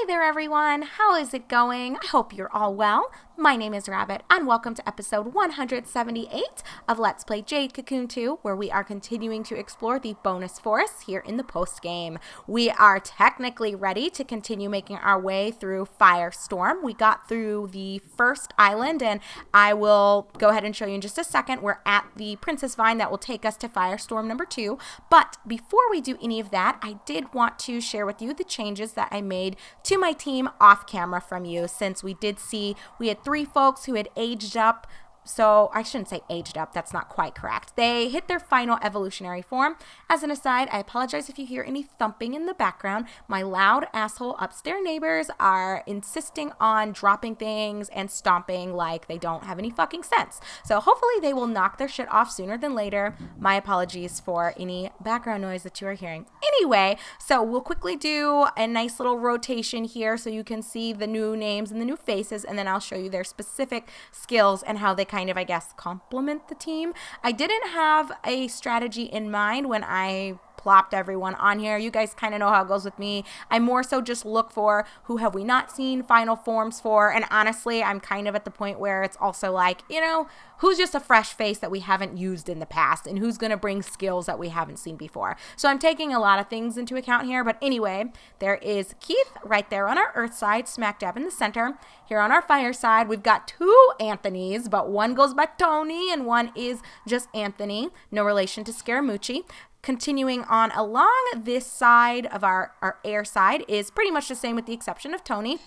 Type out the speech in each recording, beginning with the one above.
Hey there everyone, how is it going? I hope you're all well. My name is Rabbit and welcome to episode 178 of Let's Play Jade Cocoon 2, where we are continuing to explore the bonus forests here in the post-game. We are technically ready to continue making our way through Firestorm. We got through the first island and I will go ahead and show you in just a second. We're at the Princess Vine that will take us to Firestorm number 2. But before we do any of that, I did want to share with you the changes that I made to my team off camera from you, since we did see we had 3 folks who had aged up. So I shouldn't say aged up, that's not quite correct. They hit their final evolutionary form. As an aside, I apologize if you hear any thumping in the background. My loud asshole upstairs neighbors are insisting on dropping things and stomping like they don't have any fucking sense. So hopefully they will knock their shit off sooner than later. My apologies for any background noise that you are hearing. Anyway, so we'll quickly do a nice little rotation here so you can see the new names and the new faces, and then I'll show you their specific skills and how they kind of, I guess, complement the team. I didn't have a strategy in mind when I plopped everyone on here. You guys kind of know how it goes with me. I more so just look for who have we not seen final forms for, and honestly, I'm kind of at the point where it's also like, you know, who's just a fresh face that we haven't used in the past and who's going to bring skills that we haven't seen before. So I'm taking a lot of things into account here, but anyway, there is Keith right there on our earth side, smack dab in the center. Here on our fire side, we've got 2 Anthonys, but one goes by Tony and one is just Anthony, no relation to Scaramucci. Continuing on along this side of our air side is pretty much the same with the exception of Tony.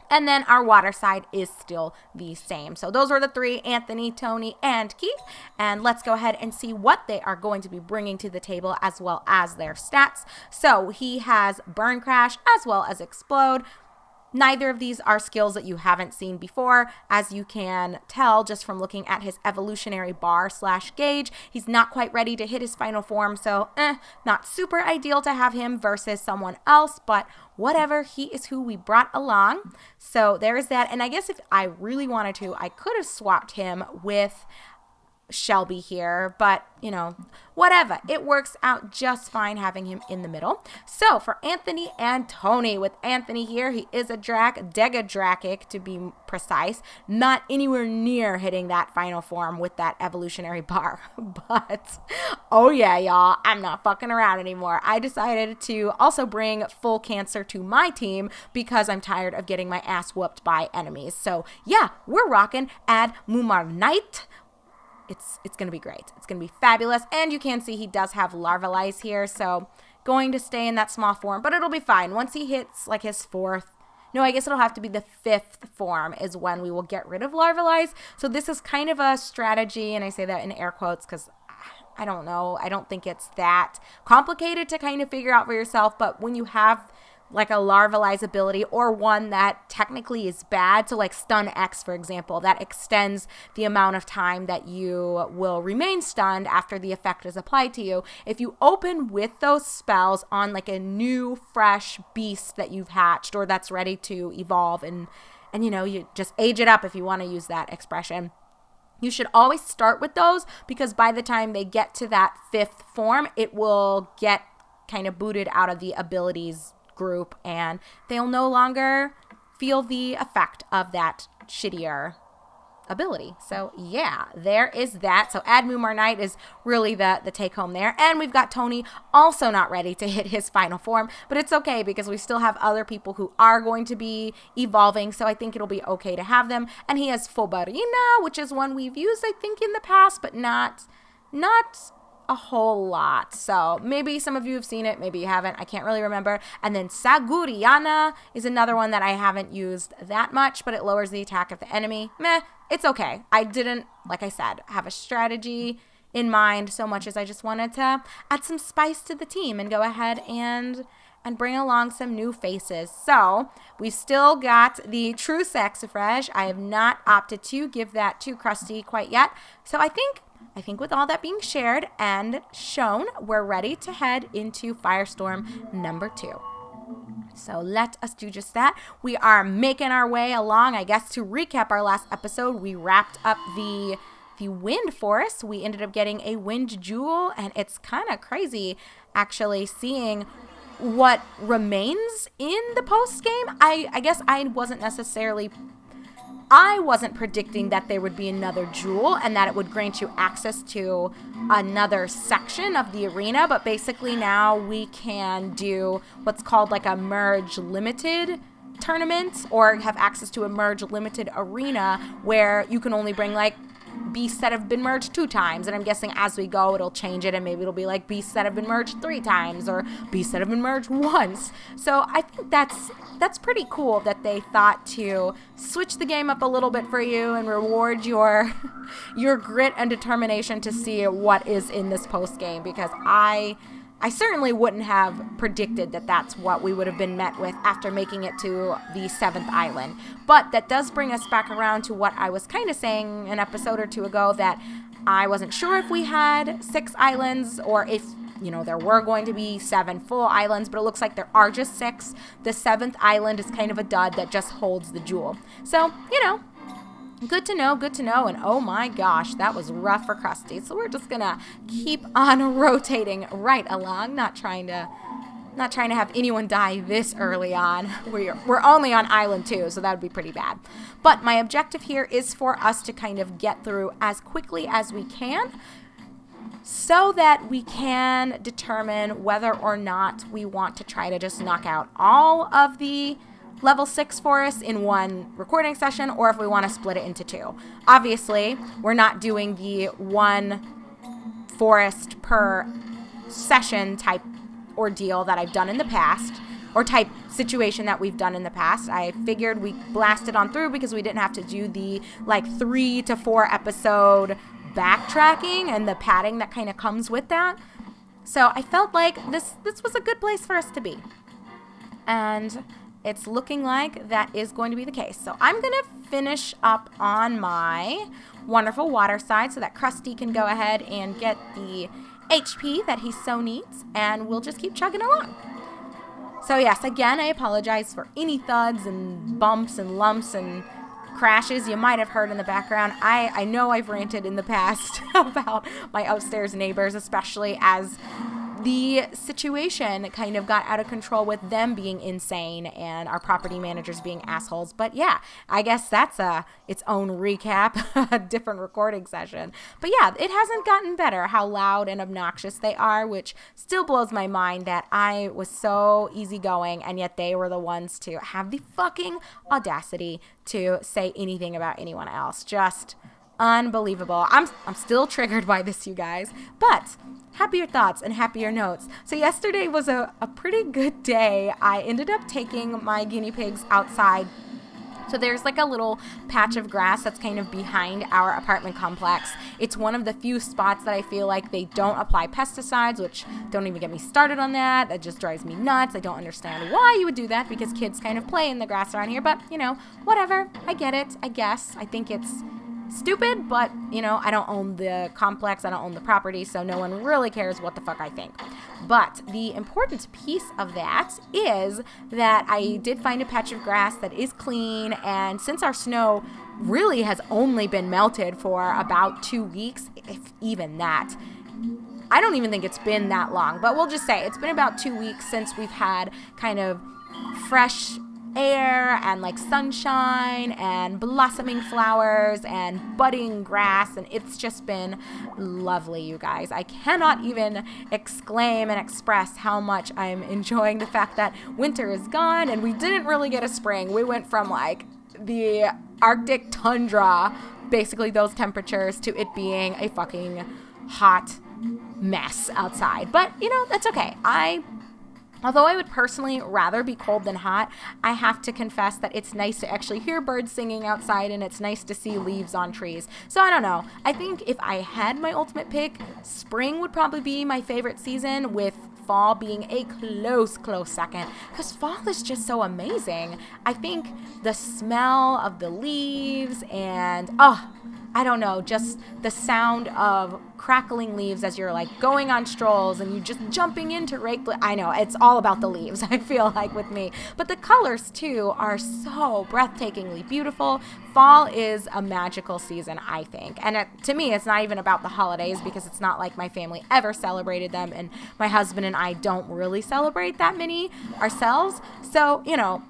And then our water side is still the same. So those were the 3, Anthony, Tony, and Keith. And let's go ahead and see what they are going to be bringing to the table as well as their stats. So he has Burn Crash as well as Explode. Neither of these are skills that you haven't seen before, as you can tell just from looking at his evolutionary bar / gauge. He's not quite ready to hit his final form, so not super ideal to have him versus someone else, but whatever, he is who we brought along. So there's that, and I guess if I really wanted to, I could have swapped him with Shelby here, but you know, whatever, it works out just fine having him in the middle. So for Anthony and Tony, with Anthony here, he is a Degadrakic to be precise, not anywhere near hitting that final form with that evolutionary bar. But oh yeah, y'all, I'm not fucking around anymore. I decided to also bring full cancer to my team because I'm tired of getting my ass whooped by enemies. So yeah, we're rocking Add Mumar Knight. It's going to be great. It's going to be fabulous. And you can see he does have Larvalize here, so going to stay in that small form, but it'll be fine. Once he hits like his 4th, no, I guess it'll have to be the 5th form is when we will get rid of Larvalize. So this is kind of a strategy, and I say that in air quotes because I don't know. I don't think it's that complicated to kind of figure out for yourself, but when you have like a Larvalize ability or one that technically is bad, so like Stun X, for example, that extends the amount of time that you will remain stunned after the effect is applied to you. If you open with those spells on like a new, fresh beast that you've hatched or that's ready to evolve and you know, you just age it up if you want to use that expression, you should always start with those because by the time they get to that 5th form, it will get kind of booted out of the abilities group and they'll no longer feel the effect of that shittier ability. So yeah, there is that. So Add Mumar Knight is really the take home there. And we've got Tony also not ready to hit his final form, but it's okay because we still have other people who are going to be evolving, so I think it'll be okay to have them. And he has Fobarina, which is one we've used I think in the past, but not a whole lot. So maybe some of you have seen it, maybe you haven't. I can't really remember. And then Saguriana is another one that I haven't used that much, but it lowers the attack of the enemy. Meh, it's okay. I didn't, like I said, have a strategy in mind so much as I just wanted to add some spice to the team and go ahead and bring along some new faces. So we've still got the true Saxifrage. I have not opted to give that to Krusty quite yet. So I think with all that being shared and shown, we're ready to head into Firestorm number 2. So let us do just that. We are making our way along. I guess to recap our last episode, we wrapped up the wind forest. We ended up getting a wind jewel, and it's kind of crazy actually seeing what remains in the post game, I guess I wasn't predicting that there would be another jewel and that it would grant you access to another section of the arena, but basically now we can do what's called like a merge limited tournament, or have access to a merge limited arena where you can only bring like beasts that have been merged 2 times, and I'm guessing as we go it'll change it, and maybe it'll be like beasts that have been merged 3 times or beasts that have been merged once. So I think that's pretty cool that they thought to switch the game up a little bit for you and reward your grit and determination to see what is in this post game, because I certainly wouldn't have predicted that that's what we would have been met with after making it to the 7th island. But that does bring us back around to what I was kind of saying an episode or 2 ago, that I wasn't sure if we had 6 islands or if, there were going to be 7 full islands, but it looks like there are just 6. The 7th island is kind of a dud that just holds the jewel. So, good to know, and oh my gosh, that was rough for Krusty. So we're just gonna keep on rotating right along, not trying to have anyone die this early on. We're only on island 2, so that would be pretty bad. But my objective here is for us to kind of get through as quickly as we can, so that we can determine whether or not we want to try to just knock out all of the level 6 forests in one recording session, or if we want to split it into 2. Obviously, we're not doing the 1 forest per session type ordeal that I've done in the past, or type situation that we've done in the past. I figured we blasted on through because we didn't have to do the 3 to 4 episode backtracking and the padding that kind of comes with that. So I felt like this was a good place for us to be. And it's looking like that is going to be the case. So I'm going to finish up on my wonderful water side so that Krusty can go ahead and get the HP that he so needs, and we'll just keep chugging along. So yes, again, I apologize for any thuds and bumps and lumps and crashes you might have heard in the background. I know I've ranted in the past about my upstairs neighbors, especially as the situation kind of got out of control with them being insane and our property managers being assholes. But yeah, I guess that's its own recap, a different recording session. But yeah, it hasn't gotten better how loud and obnoxious they are, which still blows my mind that I was so easygoing and yet they were the ones to have the fucking audacity to say anything about anyone else. Just unbelievable. I'm still triggered by this, you guys, but happier thoughts and happier notes. So yesterday was a pretty good day. I ended up taking my guinea pigs outside. So there's like a little patch of grass that's kind of behind our apartment complex. It's one of the few spots that I feel like they don't apply pesticides, which don't even get me started on that. That just drives me nuts. I don't understand why you would do that, because kids kind of play in the grass around here, but whatever. I get it, I guess. I think it's stupid, but I don't own the complex, I don't own the property, so no one really cares what the fuck I think. But the important piece of that is that I did find a patch of grass that is clean, and since our snow really has only been melted for about 2 weeks, if even that, I don't even think it's been that long, but we'll just say it's been about 2 weeks since we've had kind of fresh air and like sunshine and blossoming flowers and budding grass, and it's just been lovely, you guys. I cannot even exclaim and express how much I'm enjoying the fact that winter is gone and we didn't really get a spring. We went from like the Arctic tundra, basically those temperatures, to it being a fucking hot mess outside. But that's okay. Although I would personally rather be cold than hot, I have to confess that it's nice to actually hear birds singing outside, and it's nice to see leaves on trees. So I don't know. I think if I had my ultimate pick, spring would probably be my favorite season, with fall being a close second, because fall is just so amazing. I think the smell of the leaves and I don't know, just the sound of crackling leaves as you're like going on strolls and you just jumping into I know it's all about the leaves, I feel like, with me, but the colors too are so breathtakingly beautiful. Fall is a magical season, I think, and to me it's not even about the holidays, because it's not like my family ever celebrated them, and my husband and I don't really celebrate that many ourselves, so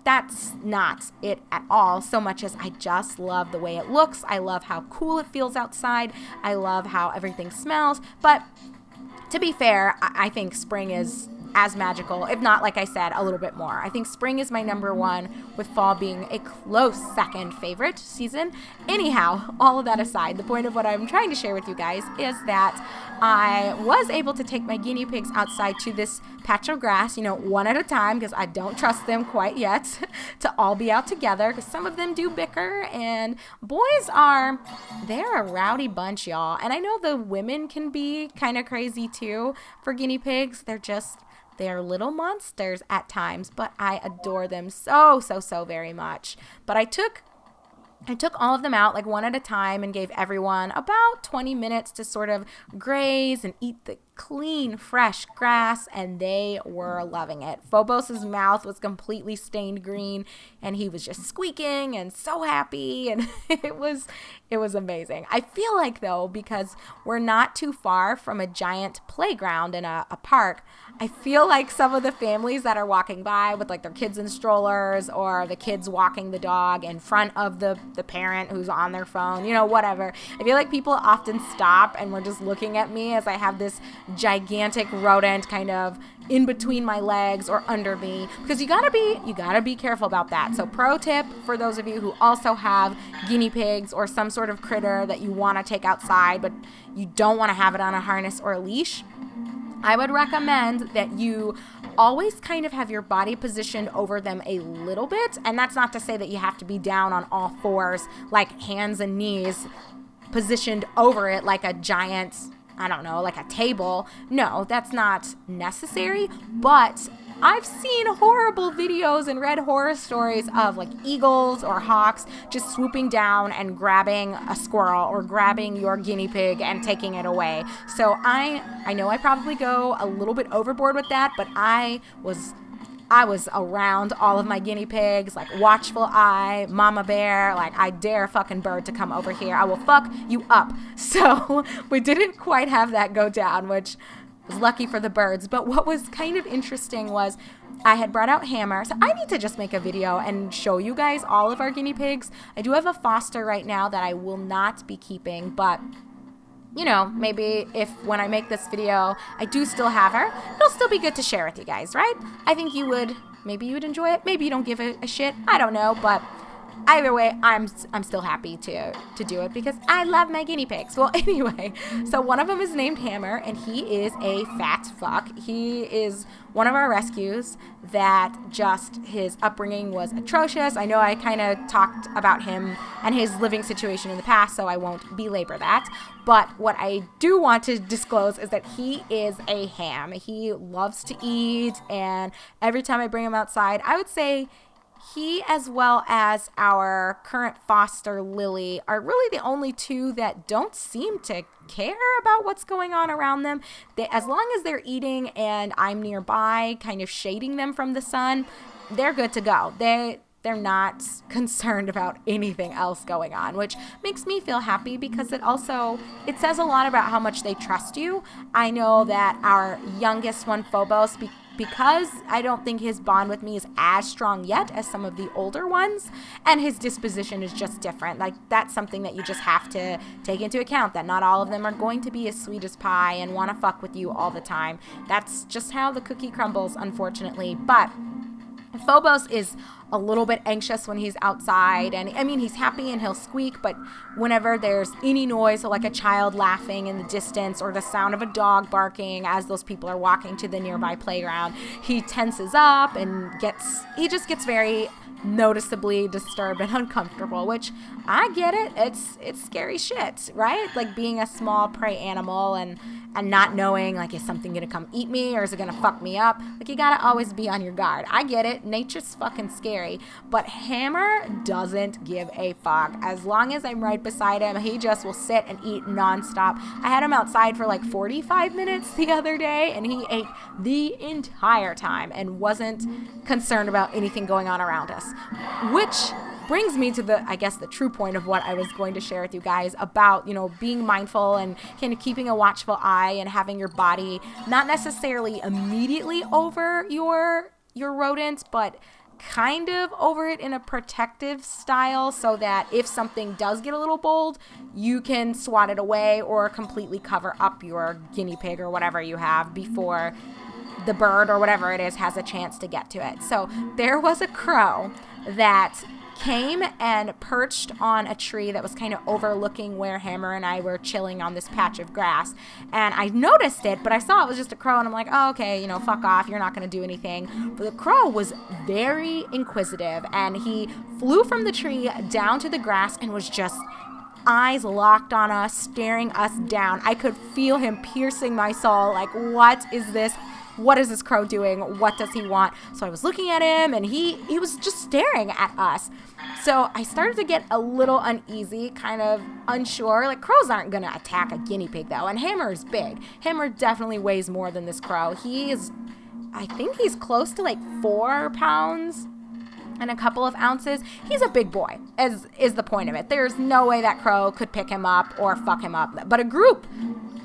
that's not it at all, so much as I just love the way it looks. I love how cool it feels outside. I love how everything smells. But to be fair, I think spring is as magical, if not, like I said, a little bit more. I think spring is my number one, with fall being a close second favorite season. Anyhow, all of that aside, the point of what I'm trying to share with you guys is that I was able to take my guinea pigs outside to this patch of grass, one at a time, because I don't trust them quite yet to all be out together, because some of them do bicker, and boys they're a rowdy bunch, y'all. And I know the women can be kind of crazy too for guinea pigs. They're little monsters at times, but I adore them so very much. But I took all of them out like one at a time and gave everyone about 20 minutes to sort of graze and eat the clean, fresh grass, and they were loving it. Phobos's mouth was completely stained green, and he was just squeaking and so happy, and it was amazing. I feel like, though, because we're not too far from a giant playground in a park, I feel like some of the families that are walking by with like their kids in strollers, or the kids walking the dog in front of the parent who's on their phone, whatever. I feel like people often stop and were just looking at me as I have this gigantic rodent kind of in between my legs or under me, because you gotta be careful about that. So pro tip for those of you who also have guinea pigs or some sort of critter that you want to take outside but you don't want to have it on a harness or a leash, I would recommend that you always kind of have your body positioned over them a little bit. And that's not to say that you have to be down on all fours, like hands and knees positioned over it like a giant, I don't know, like a table. No, that's not necessary. But I've seen horrible videos and read horror stories of like eagles or hawks just swooping down and grabbing a squirrel or grabbing your guinea pig and taking it away. So I know I probably go a little bit overboard with that, but I was around all of my guinea pigs, like watchful eye, mama bear, like I dare a fucking bird to come over here. I will fuck you up. So we didn't quite have that go down, which was lucky for the birds. But what was kind of interesting was I had brought out Hammer. So I need to just make a video and show you guys all of our guinea pigs. I do have a foster right now that I will not be keeping, but maybe if when I make this video, I do still have her, it'll still be good to share with you guys, right? I think maybe you would enjoy it. Maybe you don't give a shit. I don't know, but either way, I'm still happy to do it because I love my guinea pigs. Well, anyway, so one of them is named Hammer, and he is a fat fuck. He is one of our rescues that just his upbringing was atrocious. I know I kind of talked about him and his living situation in the past, so I won't belabor that. But what I do want to disclose is that he is a ham. He loves to eat, and every time I bring him outside, I would say he, as well as our current foster, Lily, are really the only two that don't seem to care about what's going on around them. As long as they're eating and I'm nearby, kind of shading them from the sun, they're good to go. They're not concerned about anything else going on, which makes me feel happy because it says a lot about how much they trust you. I know that our youngest one, Phobos, because I don't think his bond with me is as strong yet as some of the older ones, and his disposition is just different. Like, that's something that you just have to take into account, that not all of them are going to be as sweet as pie and want to fuck with you all the time. That's just how the cookie crumbles, unfortunately. But Phobos is a little bit anxious when he's outside, and I mean, he's happy and he'll squeak, but whenever there's any noise, so like a child laughing in the distance or the sound of a dog barking as those people are walking to the nearby playground, he tenses up and he just gets very noticeably disturbed and uncomfortable, which I get it. It's scary shit, right? Like being a small prey animal and and not knowing, like, is something gonna come eat me or is it gonna fuck me up? Like, you gotta always be on your guard. I get it. Nature's fucking scary. But Hammer doesn't give a fuck. As long as I'm right beside him, he just will sit and eat nonstop. I had him outside for like 45 minutes the other day, and he ate the entire time and wasn't concerned about anything going on around us. Which brings me to the true point of what I was going to share with you guys about, being mindful and kind of keeping a watchful eye and having your body not necessarily immediately over your rodents, but kind of over it in a protective style so that if something does get a little bold, you can swat it away or completely cover up your guinea pig or whatever you have before the bird or whatever it is has a chance to get to it. So there was a crow that came and perched on a tree that was kind of overlooking where Hammer and I were chilling on this patch of grass. And I noticed it, but I saw it was just a crow, and I'm like, oh, okay, fuck off. You're not going to do anything. But the crow was very inquisitive, and he flew from the tree down to the grass and was just eyes locked on us, staring us down. I could feel him piercing my soul. Like, what is this? What is this crow doing? What does he want? So I was looking at him, and he was just staring at us. So I started to get a little uneasy, kind of unsure. Like, crows aren't going to attack a guinea pig, though. And Hammer is big. Hammer definitely weighs more than this crow. I think he's close to like 4 pounds and a couple of ounces. He's a big boy, is the point of it. There's no way that crow could pick him up or fuck him up. But a group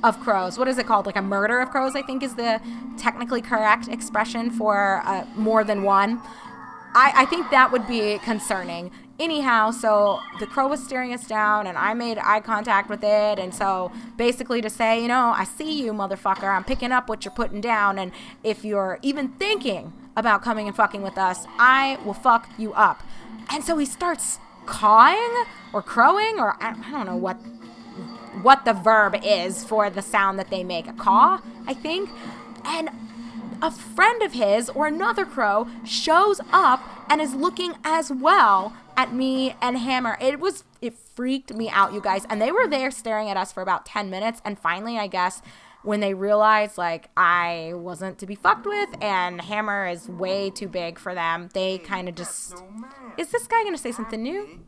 of crows, what is it called? Like a murder of crows, I think is the technically correct expression for more than one. I think that would be concerning. Anyhow, so the crow was staring us down, and I made eye contact with it, and so basically to say, I see you, motherfucker, I'm picking up what you're putting down, and if you're even thinking about coming and fucking with us, I will fuck you up. And so he starts cawing or crowing, or I don't know what the verb is for the sound that they make, a caw, I think, and a friend of his or another crow shows up and is looking as well at me and Hammer. It freaked me out, you guys, and they were there staring at us for about 10 minutes, and finally, I guess, when they realized, like, I wasn't to be fucked with and Hammer is way too big for them, they kind of just, is this guy gonna say something new?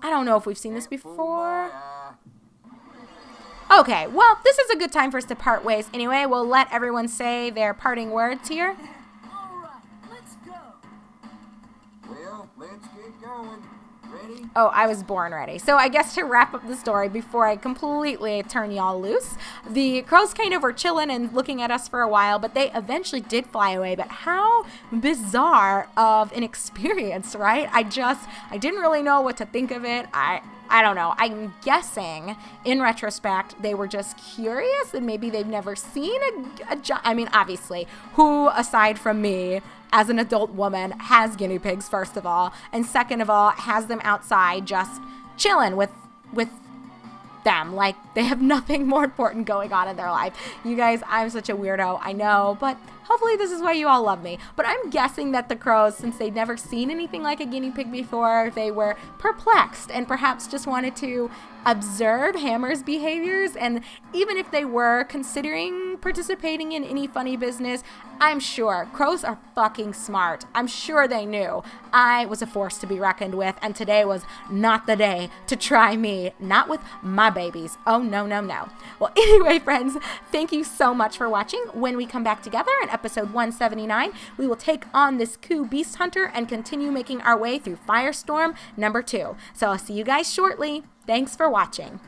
I don't know if we've seen this before. Okay, well, this is a good time for us to part ways. Anyway, we'll let everyone say their parting words here. All right, let's go. Well, let's get going. Ready? Oh, I was born ready. So I guess to wrap up the story before I completely turn y'all loose, the crows kind of were chilling and looking at us for a while, but they eventually did fly away. But how bizarre of an experience, right? I didn't really know what to think of it. I don't know. I'm guessing, in retrospect, they were just curious and maybe they've never seen I mean, obviously, who aside from me, as an adult woman, has guinea pigs, first of all, and second of all, has them outside just chilling with them. Like, they have nothing more important going on in their life. You guys, I'm such a weirdo, I know, but hopefully this is why you all love me. But I'm guessing that the crows, since they'd never seen anything like a guinea pig before, they were perplexed and perhaps just wanted to observe Hammer's behaviors. And even if they were considering participating in any funny business, I'm sure crows are fucking smart. I'm sure they knew I was a force to be reckoned with, and today was not the day to try me, not with my babies. Oh, no, no, no. Well, anyway, friends, thank you so much for watching. When we come back together in episode 179, we will take on this coup beast hunter and continue making our way through Firestorm number 2. So I'll see you guys shortly. Thanks for watching.